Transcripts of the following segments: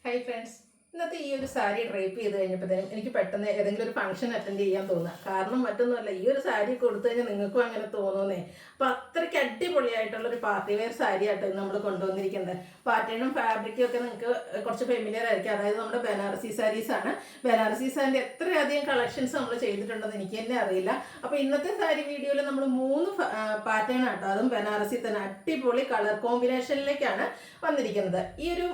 Hi friends, ഇന്നത്തെ ഈ ഒരു സാരി ഡ്രൈപ്പ് ചെയ്ത് കഴിഞ്ഞപ്പോഴത്തേനും എനിക്ക് പെട്ടെന്ന് ഏതെങ്കിലും ഒരു ഫംഗ്ഷൻ അറ്റൻഡ് ചെയ്യാൻ തോന്നുക. കാരണം മറ്റൊന്നുമല്ല, ഈ ഒരു സാരി കൊടുത്തു കഴിഞ്ഞാൽ നിങ്ങൾക്കും അങ്ങനെ തോന്നുന്നേ. അപ്പോൾ അത്രയ്ക്ക് അടിപൊളിയായിട്ടുള്ളൊരു പാർട്ടി വെയർ സാരി ആയിട്ട് നമ്മൾ കൊണ്ടുവന്നിരിക്കുന്നത്. പാറ്റേണും ഫാബ്രിക്കും ഒക്കെ നിങ്ങൾക്ക് കുറച്ച് ഫെമിലിയർ ആയിരിക്കും. അതായത് നമ്മുടെ ബനാറസി സാരീസ് ആണ്. ബനാറസി സാരിൻ്റെ എത്രയധികം കളക്ഷൻസ് നമ്മൾ ചെയ്തിട്ടുണ്ടെന്ന് എനിക്ക് തന്നെ അറിയില്ല. അപ്പോൾ ഇന്നത്തെ സാരി വീഡിയോയിൽ നമ്മൾ 3 പാറ്റേൺ ആട്ടോ, അതും ബനാറസി തന്നെ അടിപൊളി കളർ കോമ്പിനേഷനിലേക്കാണ് വന്നിരിക്കുന്നത്. ഈ ഒരു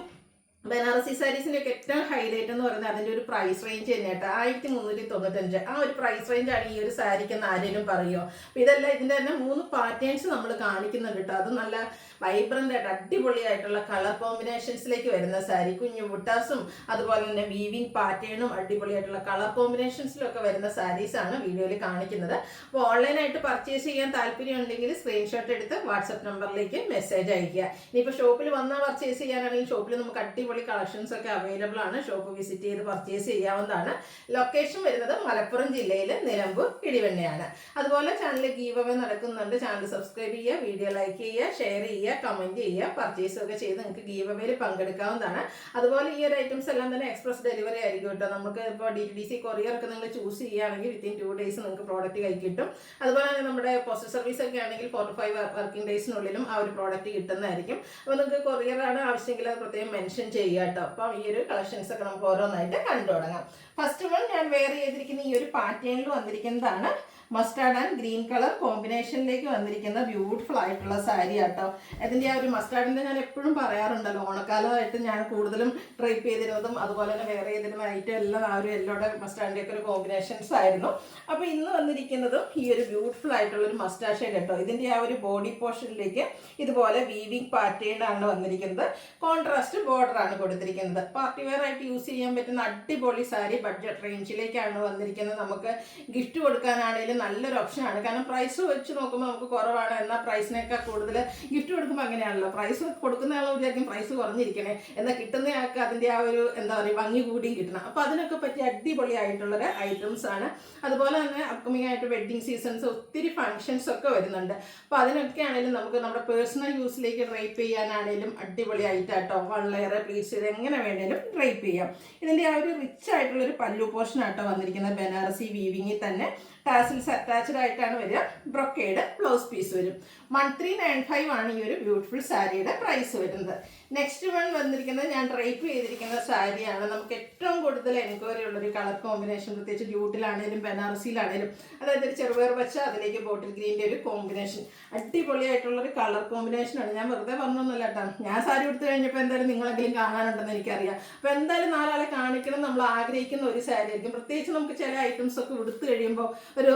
ബനാറസി സാരീസിൻ്റെ ഒക്കെ ഏറ്റവും ഹൈലൈറ്റ് എന്ന് പറയുന്നത് അതിൻ്റെ ഒരു പ്രൈസ് റേഞ്ച് തന്നെയായിട്ട് 1395. ആ ഒരു പ്രൈസ് റേഞ്ചാണ് ഈ ഒരു സാരിക്ക് എന്ന് ആരെങ്കിലും പറയുമോ? അപ്പോൾ ഇതെല്ലാം ഇതിൻ്റെ തന്നെ 3 പാറ്റേൺസ് നമ്മൾ കാണിക്കുന്നുണ്ട് കേട്ടോ. അത് നല്ല വൈബ്രൻ്റ് ആയിട്ട് അടിപൊളിയായിട്ടുള്ള കളർ കോമ്പിനേഷൻസിലേക്ക് വരുന്ന സാരി, കുഞ്ഞു ബുട്ടാസും അതുപോലെ തന്നെ വീവിങ് പാറ്റേണും അടിപൊളിയായിട്ടുള്ള കളർ കോമ്പിനേഷൻസിലൊക്കെ വരുന്ന സാരീസാണ് വീഡിയോയിൽ കാണിക്കുന്നത്. അപ്പോൾ ഓൺലൈനായിട്ട് പർച്ചേസ് ചെയ്യാൻ താല്പര്യം ഉണ്ടെങ്കിൽ സ്ക്രീൻഷോട്ട് എടുത്ത് വാട്സപ്പ് നമ്പറിലേക്ക് മെസ്സേജ് അയക്കുക. ഇനിയിപ്പോൾ ഷോപ്പിൽ വന്നാൽ പർച്ചേസ് ചെയ്യാനാണെങ്കിൽ ഷോപ്പിൽ നമുക്ക് അടിപൊളി കളക്ഷൻസ് ഒക്കെ അവൈലബിൾ ആണ്. ഷോപ്പ് വിസിറ്റ് ചെയ്ത് പർച്ചേസ് ചെയ്യാവുന്നതാണ്. ലൊക്കേഷൻ വരുന്നത് മലപ്പുറം ജില്ലയിൽ നിലമ്പൂർ ഇടിവണ്ണയാണ്. അതുപോലെ ചാനൽ ഗീവ് അവേ നടക്കുന്നുണ്ട്. ചാനൽ സബ്സ്ക്രൈബ് ചെയ്യുക, വീഡിയോ ലൈക്ക് ചെയ്യുക, ഷെയർ ചെയ്യുക, കമൻറ്റ് ചെയ്യുക. പർച്ചേസ് ഒക്കെ ചെയ്ത് നിങ്ങൾക്ക് ഗീവ് അവേയിൽ പങ്കെടുക്കാവുന്നതാണ്. അതുപോലെ ഈ ഒരു ഐറ്റംസ് എല്ലാം തന്നെ എക്സ്പ്രസ് ഡെലിവറി ആയിരിക്കും കേട്ടോ. നമുക്ക് ഇപ്പോൾ DTDC കൊറിയർ ഒക്കെ നിങ്ങൾ ചൂസ് ചെയ്യുകയാണെങ്കിൽ വിത്തിൻ 2 days നിങ്ങൾക്ക് പ്രോഡക്റ്റ് കൈ കിട്ടും. അതുപോലെ തന്നെ നമ്മുടെ പോസ്റ്റൽ സർവീസ് ഒക്കെ ആണെങ്കിൽ 4 to 5 വർക്കിംഗ് ഡേയ്സിനുള്ളിലും ആ ഒരു പ്രോഡക്റ്റ് കിട്ടുന്നതായിരിക്കും. അപ്പോൾ നിങ്ങൾക്ക് കൊറിയറാണ് ആവശ്യമെങ്കിൽ അത് പ്രത്യേകം മെൻഷൻ ചെയ്യുക കേട്ടോ. അപ്പം ഈ ഒരു കളക്ഷൻസ് ഒക്കെ നമുക്ക് ഓരോന്നായിട്ട് കണ്ടു തുടങ്ങാം. ഫസ്റ്റ് വൺ ഞാൻ വെയർ ചെയ്തിരിക്കുന്ന ഈ ഒരു പാറ്റേണിൽ വന്നിരിക്കുന്നതാണ്. മസ്റ്റാർഡ് ആൻഡ് ഗ്രീൻ കളർ കോമ്പിനേഷനിലേക്ക് വന്നിരിക്കുന്ന ബ്യൂട്ടിഫുൾ ആയിട്ടുള്ള സാരി ആട്ടോ. അതിൻ്റെ ആ ഒരു മസ്റ്റാർഡിൻ്റെ ഞാൻ എപ്പോഴും പറയാറുണ്ടല്ലോ, ഓണക്കാലമായിട്ട് ഞാൻ കൂടുതലും ഡ്രൈപ്പ് ചെയ്തിരുന്നതും അതുപോലെ തന്നെ വെയർ ചെയ്തിരുന്ന ഐറ്റം എല്ലാം ആ ഒരു യെല്ലോയുടെ മസ്റ്റാർഡിൻ്റെ ഒക്കെ ഒരു കോമ്പിനേഷൻസ് ആയിരുന്നു. അപ്പോൾ ഇന്ന് വന്നിരിക്കുന്നതും ഈ ഒരു ബ്യൂട്ടിഫുൾ ആയിട്ടുള്ള ഒരു മസ്റ്റാർഡ് ഷെയ്ഡ് കേട്ടോ. ഇതിൻ്റെ ആ ഒരു ബോഡി പോർഷനിലേക്ക് ഇതുപോലെ വീവിങ് പാറ്റേൺ ആണ് വന്നിരിക്കുന്നത്. കോൺട്രാസ്റ്റ് ബോർഡർ ആണ് കൊടുത്തിരിക്കുന്നത്. പാർട്ടി വെയർ ആയിട്ട് യൂസ് ചെയ്യാൻ പറ്റുന്ന അടിപൊളി സാരി ബഡ്ജറ്റ് റേഞ്ചിലേക്കാണ് വന്നിരിക്കുന്നത്. നമുക്ക് ഗിഫ്റ്റ് കൊടുക്കാനാണെങ്കിലും നല്ലൊരു ഓപ്ഷനാണ്. കാരണം പ്രൈസ് വെച്ച് നോക്കുമ്പോൾ നമുക്ക് കുറവാണ്, എന്നാൽ പ്രൈസിനേക്കാൾ കൂടുതൽ ഗിഫ്റ്റ് കൊടുക്കുമ്പോൾ അങ്ങനെയാണല്ലോ. പ്രൈസ് കൊടുക്കുന്ന ആളെ വിചാരിക്കും പ്രൈസ് കുറഞ്ഞിരിക്കണേ, എന്നാൽ കിട്ടുന്ന ആൾക്ക് അതിൻ്റെ ആ ഒരു എന്താ പറയുക ഭംഗി കൂടിയും കിട്ടണം. അപ്പോൾ അതിനൊക്കെ പറ്റിയ അടിപൊളിയായിട്ടുള്ളൊരു ഐറ്റംസ് ആണ്. അതുപോലെ തന്നെ അപ്കമിങ് ആയിട്ട് വെഡ്ഡിങ് സീസൺസ് ഒത്തിരി ഫങ്ഷൻസ് ഒക്കെ വരുന്നുണ്ട്. അപ്പോൾ അതിനൊക്കെ ആണെങ്കിലും നമുക്ക് നമ്മുടെ പേഴ്സണൽ യൂസിലേക്ക് ഡ്രൈപ്പ് ചെയ്യാനാണെങ്കിലും അടിപൊളിയായിട്ടാട്ടോ. 1 ലെയർ പ്ലീറ്റ്സ് ഇത് എങ്ങനെ വേണേലും ഡ്രൈപ്പ് ചെയ്യാം. ഇതിൻ്റെ ആ ഒരു റിച്ച് ആയിട്ടുള്ളൊരു പല്ലു പോർഷൻ ആട്ടോ വന്നിരിക്കുന്നത്. ബനാറസി വീവിങ്ങിൽ തന്നെ ടാസിൽസ് അറ്റാച്ച്ഡ് ആയിട്ടാണ് വരിക. ബ്രൊക്കേഡ് ബ്ലൗസ് പീസ് വരും. 1395 ആണ് ഈ ഒരു ബ്യൂട്ടിഫുൾ സാരിയുടെ പ്രൈസ് വരുന്നത്. നെക്സ്റ്റ് വൺ വന്നിരിക്കുന്നത് ഞാൻ ഡ്രൈപ്പ് ചെയ്തിരിക്കുന്ന സാരിയാണ്. നമുക്ക് ഏറ്റവും കൂടുതൽ എൻക്വയറി ഉള്ളൊരു കളർ കോമ്പിനേഷൻ, പ്രത്യേകിച്ച് ഡ്യൂട്ടിലാണേലും ബനാറസിയിലാണേലും, അതായത് ഒരു ചെറുപയർ പച്ച അതിലേക്ക് ബോട്ടിൽ ഗ്രീൻ്റെ ഒരു കോമ്പിനേഷൻ, അടിപൊളിയായിട്ടുള്ളൊരു കളർ കോമ്പിനേഷനാണ്. ഞാൻ വെറുതെ പറഞ്ഞൊന്നുമല്ല കേട്ടോ. ഞാൻ സാരി എടുത്തു കഴിഞ്ഞപ്പോൾ എന്തായാലും നിങ്ങളെങ്കിലും കാണാനുണ്ടെന്ന് എനിക്കറിയാം. അപ്പോൾ എന്തായാലും 4 ആളെ കാണിക്കണം നമ്മൾ ആഗ്രഹിക്കുന്ന ഒരു സാരി ആയിരിക്കും. പ്രത്യേകിച്ച് നമുക്ക് ചില ഐറ്റംസ് ഒക്കെ എടുത്തു കഴിയുമ്പോൾ ഒരു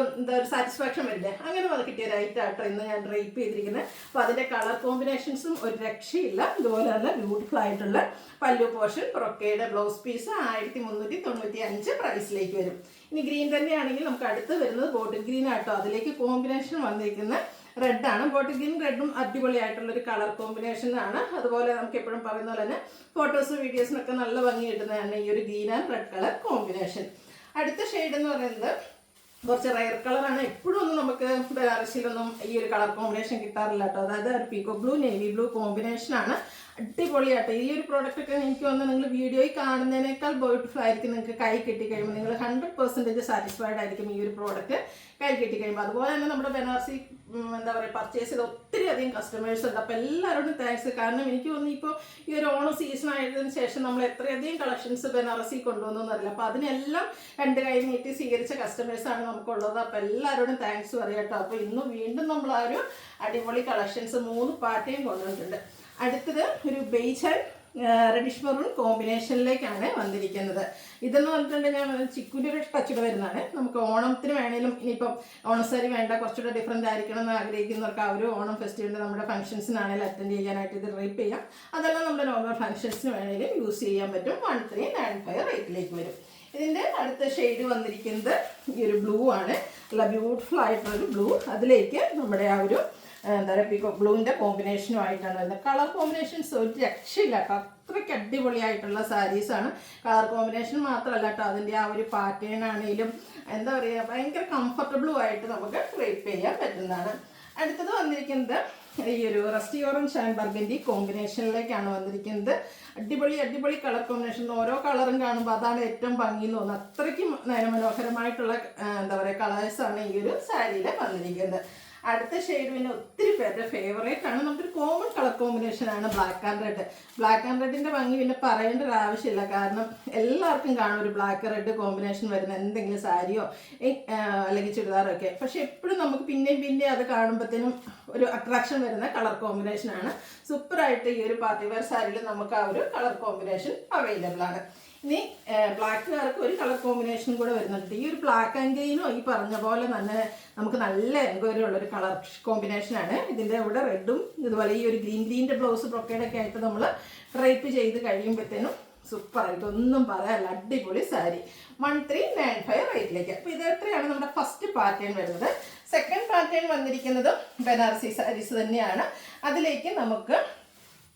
സാറ്റിസ്ഫാക്ഷൻ വരില്ലേ, അങ്ങനെ വന്ന് കിട്ടിയ ഒരു ഐറ്റം ആട്ടോ ഇന്ന് ഞാൻ ഡ്രൈപ്പ് ചെയ്തിരിക്കുന്നത്. അപ്പോൾ അതിൻ്റെ കളർ കോമ്പിനേഷൻസും ഒരു രക്ഷയില്ല. ഇതുപോലെ നല്ല ബ്യൂട്ടിഫുൾ ആയിട്ടുള്ള പല്ലു പോർഷൻ, ബ്രൊക്കേഡ് ബ്ലൗസ് പീസ് 1395 പ്രൈസിലേക്ക് വരും. ഇനി ഗ്രീൻ തന്നെയാണെങ്കിൽ നമുക്ക് അടുത്ത് വരുന്നത് ബോട്ടിൽ ഗ്രീൻ ആട്ടോ. അതിലേക്ക് കോമ്പിനേഷൻ വന്നിരിക്കുന്ന റെഡാണ്. ബോട്ടിൽ ഗ്രീൻ റെഡും അടിപൊളിയായിട്ടുള്ളൊരു കളർ കോമ്പിനേഷനാണ്. അതുപോലെ നമുക്ക് എപ്പോഴും പറയുന്ന പോലെ തന്നെ ഫോട്ടോസും വീഡിയോസിനൊക്കെ നല്ല ഭംഗി കിട്ടുന്നതാണ് ഈ ഒരു green and red colour combination. അടുത്ത ഷെയ്ഡ് എന്ന് പറയുന്നത് കുറച്ച് റയർ കളറാണ്. എപ്പോഴും ഒന്നും നമുക്ക് ബനാറസിയിലൊന്നും ഈ ഒരു കളർ കോമ്പിനേഷൻ കിട്ടാറില്ല കേട്ടോ. അതായത് ഒരു പീക്കോ ബ്ലൂ നേവി ബ്ലൂ കോമ്പിനേഷനാണ്. അടിപൊളിയാട്ടോ. ഈ ഒരു പ്രോഡക്റ്റ് ഒക്കെ എനിക്ക് വന്ന് നിങ്ങൾ വീഡിയോയിൽ കാണുന്നതിനേക്കാൾ ബ്യൂട്ടിഫുൾ ആയിരിക്കും. നിങ്ങൾക്ക് കൈ കിട്ടിക്കഴിയുമ്പോൾ നിങ്ങൾ 100% സാറ്റിസ്ഫൈഡ് ആയിരിക്കും ഈ ഒരു പ്രോഡക്റ്റ് കൈ കിട്ടിക്കഴിയുമ്പോൾ. അതുപോലെ തന്നെ നമ്മുടെ ബനാറസി എന്താ പറയുക പർച്ചേസ് ചെയ്ത ഒത്തിരി അധികം കസ്റ്റമേഴ്സ് ഉണ്ട്. അപ്പോൾ എല്ലാവരോടും താങ്ക്സ്. കാരണം എനിക്ക് തോന്നുന്നു ഇപ്പോൾ ഈ ഒരു ഓണം സീസൺ ആയതിനു ശേഷം നമ്മൾ എത്രയധികം കളക്ഷൻസ് ബനാറസി കൊണ്ടുവന്നറിയില്ല. അപ്പോൾ അതിനെല്ലാം 2 കൈ നീട്ടി സ്വീകരിച്ച കസ്റ്റമേഴ്സാണ് നമുക്കുള്ളത്. അപ്പോൾ എല്ലാവരോടും താങ്ക്സ് പറയാം കേട്ടോ. അപ്പോൾ ഇന്ന് വീണ്ടും നമ്മൾ ആ ഒരു അടിപൊളി കളക്ഷൻസ് 3 പാറ്റേൺ കൊണ്ടുവന്നിട്ടുണ്ട്. അടുത്തത് ഒരു ബേജ് ആൻഡ് റെഡിഷ് മെറൂൺ കോമ്പിനേഷനിലേക്കാണ് വന്നിരിക്കുന്നത്. ഇതെന്ന് പറഞ്ഞിട്ടുണ്ടെങ്കിൽ ഞാൻ ചിക്കുൻ്റെ ഒരു ടച്ചിട്ട് വരുന്നതാണ്. നമുക്ക് ഓണത്തിന് വേണേലും ഇനിയിപ്പം ഓണസാരി വേണ്ട, കുറച്ചുകൂടെ ഡിഫറെൻ്റ് ആയിരിക്കണം എന്ന് ആഗ്രഹിക്കുന്നവർക്ക് ആ ഒരു ഓണം ഫെസ്റ്റിവലിൻ്റെ നമ്മുടെ ഫംഗ്ഷൻസിനാണെങ്കിലും അറ്റൻഡ് ചെയ്യാനായിട്ട് ഇത് ഡ്രൈപ്പ് ചെയ്യാം. അതെല്ലാം നമ്മുടെ നോർമൽ ഫംഗ്ഷൻസിന് വേണേലും യൂസ് ചെയ്യാൻ പറ്റും. 1395 റേറ്റിലേക്ക് വരും. ഇതിൻ്റെ അടുത്ത ഷെയ്ഡ് വന്നിരിക്കുന്നത് ഈ ഒരു ബ്ലൂ ആണ്. നല്ല ബ്യൂട്ടിഫുൾ ആയിട്ടുള്ളൊരു ബ്ലൂ. അതിലേക്ക് നമ്മുടെ ആ ഒരു എന്താ പറയുക പീക്കോ ബ്ലൂവിൻ്റെ കോമ്പിനേഷനുമായിട്ടാണ് വരുന്നത്. കളർ കോമ്പിനേഷൻസ് ഒരു രക്ഷയില്ല കേട്ടോ. അത്രയ്ക്ക് അടിപൊളിയായിട്ടുള്ള സാരീസാണ്. കളർ കോമ്പിനേഷൻ മാത്രമല്ല കേട്ടോ, അതിൻ്റെ ആ ഒരു പാറ്റേൺ ആണെങ്കിലും എന്താ പറയുക ഭയങ്കര കംഫർട്ടബിളും ആയിട്ട് നമുക്ക് ഡ്രൈപ്പ് ചെയ്യാൻ പറ്റുന്നതാണ്. അടുത്തത് വന്നിരിക്കുന്നത് ഈ ഒരു റസ്റ്റി ഓറഞ്ച് ആൻഡ് ബർഗൻഡി കോമ്പിനേഷനിലേക്കാണ് വന്നിരിക്കുന്നത്. അടിപൊളി അടിപൊളി കളർ കോമ്പിനേഷൻ. ഓരോ കളറും കാണുമ്പോൾ അതാണ് ഏറ്റവും ഭംഗി എന്ന് തോന്നുന്നത്. അത്രയ്ക്കും മനോഹരമായിട്ടുള്ള എന്താ പറയുക കളേഴ്സാണ് ഈ ഒരു സാരിയിൽ വന്നിരിക്കുന്നത്. അടുത്ത ഷെയ്ഡ് പിന്നെ ഒത്തിരി പേരുടെ ഫേവറേറ്റ് ആണ്. നമുക്കൊരു കോമൺ കളർ കോമ്പിനേഷൻ ആണ് black and red. Black and റെഡിൻ്റെ ഭംഗി പിന്നെ പറയേണ്ട ഒരു ആവശ്യമില്ല. കാരണം എല്ലാവർക്കും കാണും ഒരു ബ്ലാക്ക് റെഡ് കോമ്പിനേഷൻ വരുന്ന എന്തെങ്കിലും സാരിയോ അല്ലെങ്കിൽ ചുരിദാറോ ഒക്കെ. പക്ഷെ എപ്പോഴും നമുക്ക് പിന്നെയും അത് കാണുമ്പോഴത്തേനും ഒരു അട്രാക്ഷൻ വരുന്ന കളർ കോമ്പിനേഷനാണ്. സൂപ്പറായിട്ട് ഈ ഒരു പാർട്ടി വെയർ സാരിയിൽ നമുക്ക് ആ ഒരു കളർ കോമ്പിനേഷൻ അവൈലബിൾ ആണ്. ഇനി ബ്ലാക്കുകാർക്ക് ഒരു കളർ കോമ്പിനേഷൻ കൂടെ വരുന്നുണ്ട്. ഈ ഒരു ബ്ലാക്ക് ആൻഡ് ഗ്രീനും ഈ പറഞ്ഞ പോലെ തന്നെ നമുക്ക് നല്ല എൻക്വയറി ഉള്ളൊരു കളർ കോമ്പിനേഷനാണ്. ഇതിൻ്റെ കൂടെ റെഡും ഇതുപോലെ ഈ ഒരു ഗ്രീൻ്റെ ബ്ലൗസ് ബ്രൊക്കേഡൊക്കെ ആയിട്ട് നമ്മൾ ഡ്രൈപ്പ് ചെയ്ത് കഴിയുമ്പോഴത്തേനും സൂപ്പറായിട്ട് ഒന്നും പറയാനില്ല. അടിപൊളി സാരി 1395 റേറ്റിലേക്ക്. അപ്പോൾ ഇത് എത്രയാണ് നമ്മുടെ ഫസ്റ്റ് പാറ്റേൺ വരുന്നത്. സെക്കൻഡ് പാറ്റേൺ വന്നിരിക്കുന്നത് ബനാറസി സാരീസ് തന്നെയാണ്. അതിലേക്ക് നമുക്ക്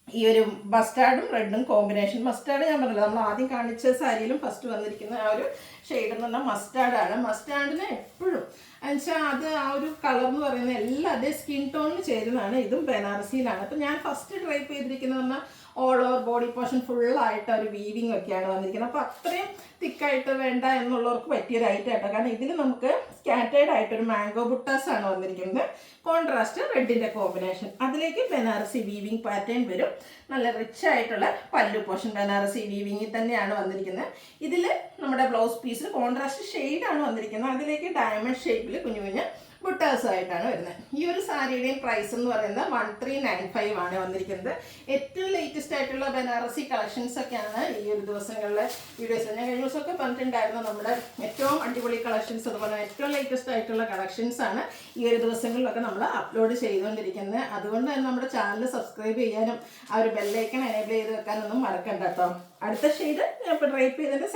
ഈ ഒരു മസ്റ്റാർഡും റെഡും കോമ്പിനേഷൻ. മസ്റ്റാർഡ് ഞാൻ പറഞ്ഞില്ല, നമ്മൾ ആദ്യം കാണിച്ച സാരിയിലും ഫസ്റ്റ് വന്നിരിക്കുന്ന ആ ഒരു ഷെയ്ഡ് എന്ന് പറഞ്ഞാൽ മസ്റ്റാർഡാണ്. മസ്റ്റാർഡിന് എപ്പോഴും എന്നുവെച്ചാൽ അത് ആ ഒരു കളർ എന്ന് പറയുന്നത് എല്ലാവരുടെയും സ്കിൻ ടോണിന് ചേരുന്നതാണ്. ഇതും ബനാറസിയിലാണ്. അപ്പം ഞാൻ ഫസ്റ്റ് ട്രൈപ്പ് ചെയ്തിരിക്കുന്നത് പറഞ്ഞാൽ ഓൾ ഓവർ ബോഡി പോർഷൻ ഫുള്ളായിട്ട് ഒരു വീവിങ് ഒക്കെയാണ് വന്നിരിക്കുന്നത്. അപ്പോൾ അത്രയും തിക്കായിട്ട് വേണ്ട എന്നുള്ളവർക്ക് പറ്റിയൊരു ഐറ്റം ആയിട്ടോ. കാരണം ഇതിൽ നമുക്ക് സ്കാറ്റേഡ് ആയിട്ടൊരു മാംഗോ ബുട്ടാസ് ആണ് വന്നിരിക്കുന്നത്. കോൺട്രാസ്റ്റ് റെഡിൻ്റെ കോമ്പിനേഷൻ. അതിലേക്ക് ബനാറസി വീവിങ് പാറ്റേൺ വരും. നല്ല റിച്ച് ആയിട്ടുള്ള പല്ലു പോർഷൻ ബനാറസി വീവിങ്ങിൽ തന്നെയാണ് വന്നിരിക്കുന്നത്. ഇതിൽ നമ്മുടെ ബ്ലൗസ് പീസിൽ കോൺട്രാസ്റ്റ് ഷെയ്ഡാണ് വന്നിരിക്കുന്നത്. അതിലേക്ക് ഡയമണ്ട് ഷേപ്പിൽ കുഞ്ഞു കുഞ്ഞ് ബുട്ടാസ് ആയിട്ടാണ് വരുന്നത്. ഈ ഒരു സാരിയുടെയും പ്രൈസ് എന്ന് പറയുന്നത് 1395 ആണ് വന്നിരിക്കുന്നത്. ഏറ്റവും ലേറ്റസ്റ്റ് ആയിട്ടുള്ള ബനാറസി കളക്ഷൻസ് ഒക്കെയാണ് ഈ ഒരു ദിവസങ്ങളിലെ വീഡിയോസ്. ഞാൻ കഴിഞ്ഞ ദിവസമൊക്കെ പറഞ്ഞിട്ടുണ്ടായിരുന്നു നമ്മുടെ ഏറ്റവും അടിപൊളി കളക്ഷൻസ്, അതുപോലെ ഏറ്റവും ലേറ്റസ്റ്റ് ആയിട്ടുള്ള കളക്ഷൻസ് ആണ് ഈ ഒരു ദിവസങ്ങളിലൊക്കെ നമ്മൾ അപ്ലോഡ് ചെയ്തുകൊണ്ടിരിക്കുന്നത്. അതുകൊണ്ട് തന്നെ നമ്മുടെ ചാനൽ സബ്സ്ക്രൈബ് ചെയ്യാനും ആ ഒരു ബെല്ലൈക്കൺ എനേബിൾ ചെയ്ത് വെക്കാനൊന്നും മറക്കണ്ട കേട്ടോ. അടുത്ത ഷെയ്ഡ് ഞാൻ ഇപ്പോൾ ഡ്രൈപ്പ് ചെയ്തതിൻ്റെ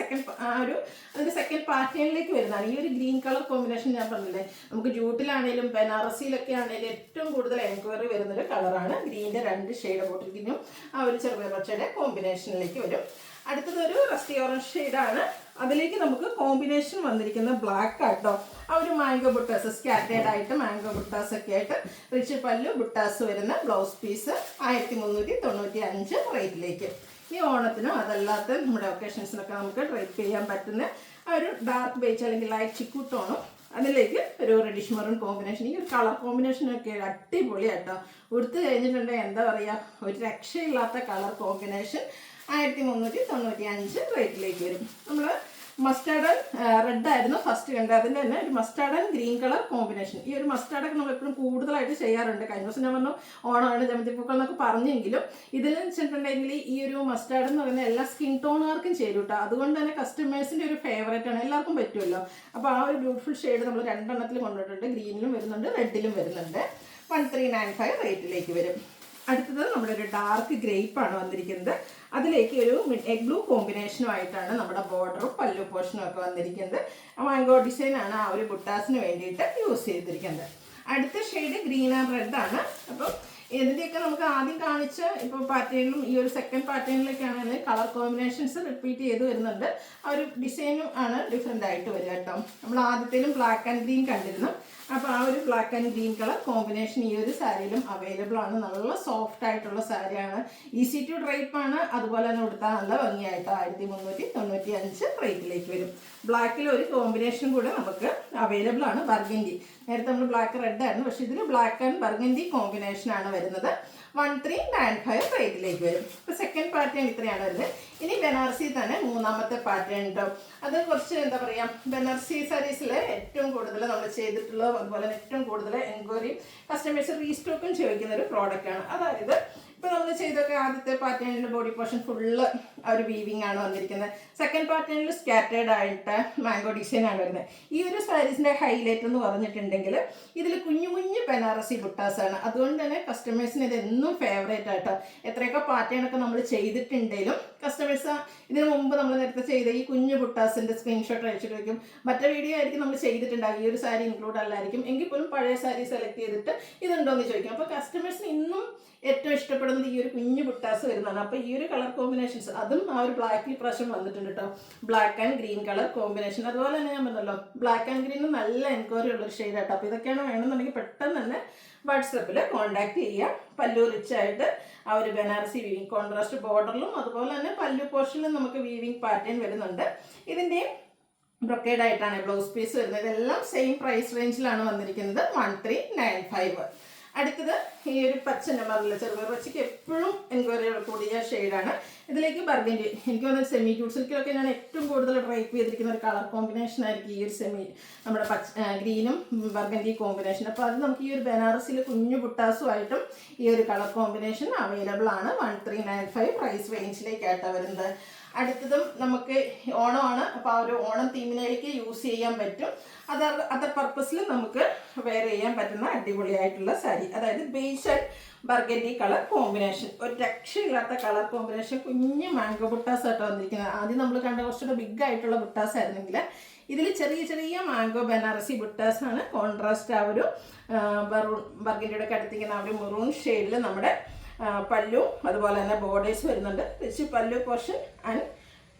അതിൻ്റെ സെക്കൻഡ് പാറ്റേണിലേക്ക് വരുന്നതാണ്. ഈ ഒരു ഗ്രീൻ കളർ കോമ്പിനേഷൻ ഞാൻ പറഞ്ഞില്ലേ, നമുക്ക് ജൂട്ടിലാണെങ്കിലും ബനാറസിയിലൊക്കെ ആണെങ്കിലും ഏറ്റവും കൂടുതൽ എൻക്വയറി വരുന്നൊരു കളറാണ്. ഗ്രീൻ്റെ 2 ഷെയ്ഡ് ബോട്ടിൽ ഗ്രീനും ആ ഒരു ചെറുപയർ പച്ചയുടെ കോമ്പിനേഷനിലേക്ക് വരും. അടുത്തതൊരു റസ്റ്റി ഓറഞ്ച് ഷെയ്ഡാണ്. അതിലേക്ക് നമുക്ക് കോമ്പിനേഷൻ വന്നിരിക്കുന്ന ബ്ലാക്ക് ആട്ടോ. ആ ഒരു മാംഗോ ബുട്ടാസ് സ്കാറ്റേഡ് ആയിട്ട് മാംഗോ ബുട്ടാസ് ഒക്കെ ആയിട്ട് റിച്ച് പല്ലു ബുട്ടാസ് വരുന്ന ബ്ലൗസ് പീസ് 1395 റേറ്റിലേക്ക്. ഈ ഓണത്തിനും അതല്ലാത്ത നമ്മുടെ ഒക്കേഷൻസിനൊക്കെ നമുക്ക് ഡ്രൈപ്പ് ചെയ്യാൻ പറ്റുന്ന ആ ഒരു ഡാർക്ക് ബേജ് അല്ലെങ്കിൽ ലൈറ്റ് ചിക്കു ടോണും അതിലേക്ക് ഒരു റെഡിഷ് മെറൂൺ കോമ്പിനേഷൻ. ഈ ഒരു കളർ കോമ്പിനേഷനൊക്കെ അടിപൊളിയാട്ടോ. ഉടുത്ത് കഴിഞ്ഞിട്ടുണ്ടെങ്കിൽ എന്താ പറയുക, ഒരു രക്ഷയില്ലാത്ത കളർ കോമ്പിനേഷൻ 1395 റേറ്റിലേക്ക് വരും. നമ്മൾ മസ്റ്റാർഡ് റെഡ് ആയിരുന്നു ഫസ്റ്റ് കണ്ടത്. അതിൻ്റെ തന്നെ ഒരു mustard and green colour combination. ഈ ഒരു മസ്റ്റാർഡൊക്കെ നമ്മൾ എപ്പോഴും കൂടുതലായിട്ട് ചെയ്യാറുണ്ട്. കഴിഞ്ഞ ദിവസം ഞാൻ പറഞ്ഞു ഓണമാണ് ജമന്തിപ്പൂക്കൾ എന്നൊക്കെ പറഞ്ഞെങ്കിലും ഇതിൽ വെച്ചിട്ടുണ്ടെങ്കിൽ ഈ ഒരു മസ്റ്റാർഡ് എന്ന് പറയുന്ന എല്ലാ സ്കിൻ ടോണുകാർക്കും ചേരും കേട്ടോ. അതുകൊണ്ട് തന്നെ കസ്റ്റമേഴ്സിൻ്റെ ഒരു ഫേവറേറ്റ് ആണ്, എല്ലാവർക്കും പറ്റുമല്ലോ. അപ്പോൾ ആ ഒരു ബ്യൂട്ടിഫുൾ ഷെയ്ഡ് നമ്മൾ 2 എണ്ണത്തിൽ കൊണ്ടുവന്നിട്ടുണ്ട്. ഗ്രീനിലും വരുന്നുണ്ട്, റെഡിലും വരുന്നുണ്ട്. 1395 റേറ്റിലേക്ക് വരും. അടുത്തത് നമ്മുടെ ഒരു ഡാർക്ക് ഗ്രേപ്പാണ് വന്നിരിക്കുന്നത്. അതിലേക്ക് ഒരു എഗ് ബ്ലൂ കോമ്പിനേഷനുമായിട്ടാണ് നമ്മുടെ ബോർഡറും പല്ലു പോർഷനും ഒക്കെ വന്നിരിക്കുന്നത്. മാംഗോ ഡിസൈനാണ് ആ ഒരു ബുട്ടാസിന് വേണ്ടിയിട്ട് യൂസ് ചെയ്തിരിക്കുന്നത്. അടുത്ത ഷെയ്ഡ് ഗ്രീൻ ആൻഡ് റെഡ് ആണ്. അപ്പം ഇതിൻ്റെയൊക്കെ നമുക്ക് ആദ്യം കാണിച്ച ഇപ്പോൾ പാറ്റേണിലും ഈ ഒരു സെക്കൻഡ് പാറ്റേണിലേക്കാണെങ്കിൽ കളർ കോമ്പിനേഷൻസ് റിപ്പീറ്റ് ചെയ്ത് വരുന്നുണ്ട്. ആ ഒരു ഡിസൈനും ആണ് ഡിഫറെൻ്റ് ആയിട്ട് വരിക കേട്ടോ. നമ്മൾ ആദ്യത്തേലും ബ്ലാക്ക് ആൻഡ് ഗ്രീൻ കണ്ടിരുന്നു. അപ്പോൾ ആ ഒരു black and green colour combination ഈ ഒരു സാരിയിലും അവൈലബിൾ ആണ്. നല്ല സോഫ്റ്റ് ആയിട്ടുള്ള സാരിയാണ്, ഈസി ടു ഡ്രൈപ്പ് ആണ്. അതുപോലെ തന്നെ കൊടുത്താൽ നല്ല ഭംഗിയായിട്ട് 1395 റേറ്റിലേക്ക് വരും. ബ്ലാക്കിൽ ഒരു കോമ്പിനേഷൻ കൂടെ നമുക്ക് അവൈലബിൾ ആണ്, ബർഗൻഡി. നേരത്തെ നമ്മൾ ബ്ലാക്ക് റെഡ് ആയിരുന്നു, പക്ഷേ ഇതിൽ ബ്ലാക്ക് ആൻഡ് ബർഗൻഡി കോമ്പിനേഷനാണ് വരുന്നത്. 1395 റേറ്റിലേക്ക് വരും. ഇപ്പോൾ സെക്കൻഡ് പാറ്റേൺ ഇത്രയാണ് വരുന്നത്. ഇനി ബനാറസി തന്നെ മൂന്നാമത്തെ പാറ്റേൺ ഉണ്ടോ. അത് കുറച്ച് എന്താ പറയുക, ബനാറസി സാരീസിൽ ഏറ്റവും കൂടുതൽ നമ്മൾ ചെയ്തിട്ടുള്ളത്, അതുപോലെ ഏറ്റവും കൂടുതൽ എൻക്വയറി കസ്റ്റമേഴ്സ് റീസ്റ്റോക്കും ചോദിക്കുന്ന ഒരു പ്രോഡക്റ്റാണ്. അതായത് ഇപ്പോൾ നമ്മൾ ചെയ്തൊക്കെ ആദ്യത്തെ പാറ്റേണിൽ ബോഡി പോർഷൻ ഫുള്ള് ഒരു വീവിങ് ആണ് വന്നിരിക്കുന്നത്. സെക്കൻഡ് പാറ്റേണിൽ സ്കാറ്റേഡ് ആയിട്ട് മാംഗോ ഡിസൈൻ ആണ് വരുന്നത്. ഈ ഒരു സാരീസിൻ്റെ ഹൈലൈറ്റ് എന്ന് പറഞ്ഞിട്ടുണ്ടെങ്കിൽ ഇതിൽ കുഞ്ഞു കുഞ്ഞു ബനാറസി ബുട്ടാസാണ്. അതുകൊണ്ട് തന്നെ കസ്റ്റമേഴ്സിന് ഇത് എന്നും ഫേവറേറ്റ് ആയിട്ടോ. എത്രയൊക്കെ പാറ്റേണൊക്കെ നമ്മൾ ചെയ്തിട്ടുണ്ടെങ്കിലും കസ്റ്റമേഴ്സ് ഇതിനു മുമ്പ് നമ്മൾ നേരത്തെ ചെയ്ത ഈ കുഞ്ഞു ബുട്ടാസിൻ്റെ സ്ക്രീൻഷോട്ട് അയച്ചിട്ട് വയ്ക്കും. മറ്റേ വീഡിയോ ആയിരിക്കും നമ്മൾ ചെയ്തിട്ടുണ്ടാകും, ഈ ഒരു സാരി ഇൻക്ലൂഡ് അല്ലായിരിക്കും. എങ്കിൽ പോലും പഴയ സാരി സെലക്ട് ചെയ്തിട്ട് ഇതുണ്ടോ എന്ന് ചോദിക്കും. അപ്പോൾ കസ്റ്റമേഴ്സിന് ഇന്നും ഏറ്റവും ഇഷ്ടപ്പെടുന്നത് ഈ ഒരു കുഞ്ഞു ബുട്ടാസ് വരുന്നതാണ്. അപ്പോൾ ഈ ഒരു കളർ കോമ്പിനേഷൻസ് അതും ആ ഒരു ബ്ലാക്കിൽ പ്രാവശ്യം വന്നിട്ടുണ്ട് കേട്ടോ. Black and green colour combination. അതുപോലെ തന്നെ ഞാൻ പറഞ്ഞല്ലോ ബ്ലാക്ക് ആൻഡ് ഗ്രീനും നല്ല എൻക്വയറി ഉള്ളൊരു ഷെയ്ഡ് ആട്ടോ. അപ്പോൾ ഇതൊക്കെയാണ് വേണമെന്നുണ്ടെങ്കിൽ പെട്ടെന്ന് തന്നെ വാട്സപ്പിൽ കോൺടാക്ട് ചെയ്യുക. പല്ലു റിച്ചായിട്ട് ആ ഒരു ബനാറസി വീവിങ് കോൺട്രാസ്റ്റ് ബോർഡറിലും അതുപോലെ തന്നെ പല്ലു പോർഷനിലും നമുക്ക് വീവിങ് പാറ്റേൺ വരുന്നുണ്ട്. ഇതിൻ്റെയും ബ്രൊക്കേഡ് ആയിട്ടാണ് ബ്ലൗസ് പീസ് വരുന്നത്. ഇതെല്ലാം സെയിം പ്രൈസ് റേഞ്ചിലാണ് വന്നിരിക്കുന്നത്, 1395. അടുത്തത് ഈ ഒരു പച്ച നമ്പറിൽ ചെറുപയർ പച്ചയ്ക്ക് എപ്പോഴും എൻക്വയറി കൂടിയ ഷെയ്ഡാണ്. ഇതിലേക്ക് ബർഗൻഡി, എനിക്ക് തോന്നുന്നത് സെമി ക്യൂട്ട് സിൽക്കിലൊക്കെ ഞാൻ ഏറ്റവും കൂടുതൽ ഡ്രൈപ്പ് ചെയ്തിരിക്കുന്ന ഒരു കളർ കോമ്പിനേഷൻ ആയിരിക്കും ഈ ഒരു നമ്മുടെ ഗ്രീനും ബർഗൻഡി കോമ്പിനേഷൻ. അപ്പോൾ അത് നമുക്ക് ഈ ഒരു ബനാറസിൽ കുഞ്ഞു ബുട്ടാസുമായിട്ടും ഈ ഒരു കളർ കോമ്പിനേഷൻ അവൈലബിൾ ആണ്. 1395 പ്രൈസ് റേഞ്ചിലേക്കായിട്ടാണ് വരുന്നത്. അടുത്തതും നമുക്ക് ഓണമാണ്, അപ്പോൾ ആ ഒരു ഓണം തീമിലേക്ക് യൂസ് ചെയ്യാൻ പറ്റും. അതർ പർപ്പസിൽ നമുക്ക് വെയർ ചെയ്യാൻ പറ്റുന്ന അടിപൊളിയായിട്ടുള്ള സാരി, അതായത് base and burgundy colour combination. ഒരു രക്ഷയില്ലാത്ത കളർ കോമ്പിനേഷൻ. കുഞ്ഞ് മാംഗോ ബുട്ടാസ് ആയിട്ട് വന്നിരിക്കുന്നത്. ആദ്യം നമ്മൾ കണ്ട കുറച്ചുകൂടെ ബിഗ് ആയിട്ടുള്ള ബുട്ടാസ് ആയിരുന്നെങ്കിൽ ഇതിൽ ചെറിയ ചെറിയ മാംഗോ ബനാറസി ബുട്ടാസാണ്. കോൺട്രാസ്റ്റ് ആ ഒരു ബർഗൻഡിയുടെ അടുത്തിരിക്കുന്ന ആ ഒരു മെറൂൺ ഷെയ്ഡിൽ നമ്മുടെ പല്ലു അതുപോലെ തന്നെ ബോർഡേഴ്സ് വരുന്നുണ്ട്. Rich pallu portion and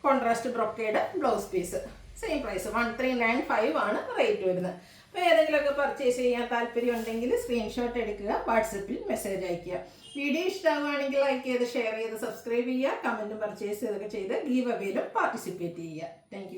contrast brocade blouse piece. Same price 1395 ആണ് റേറ്റ് വരുന്നത്. അപ്പോൾ ഏതെങ്കിലുമൊക്കെ പർച്ചേസ് ചെയ്യാൻ താല്പര്യം ഉണ്ടെങ്കിൽ സ്ക്രീൻഷോട്ട് എടുക്കുക, വാട്സപ്പിൽ മെസ്സേജ് അയയ്ക്കുക. വീഡിയോ ഇഷ്ടമാവുകയാണെങ്കിൽ ലൈക്ക് ചെയ്ത് ഷെയർ ചെയ്ത് സബ്സ്ക്രൈബ് ചെയ്യുക, കമൻറ്റും പർച്ചേസ് ചെയ്തൊക്കെ ചെയ്ത് ഗീവ് അവേയിലും പാർട്ടിസിപ്പേറ്റ് ചെയ്യുക. താങ്ക്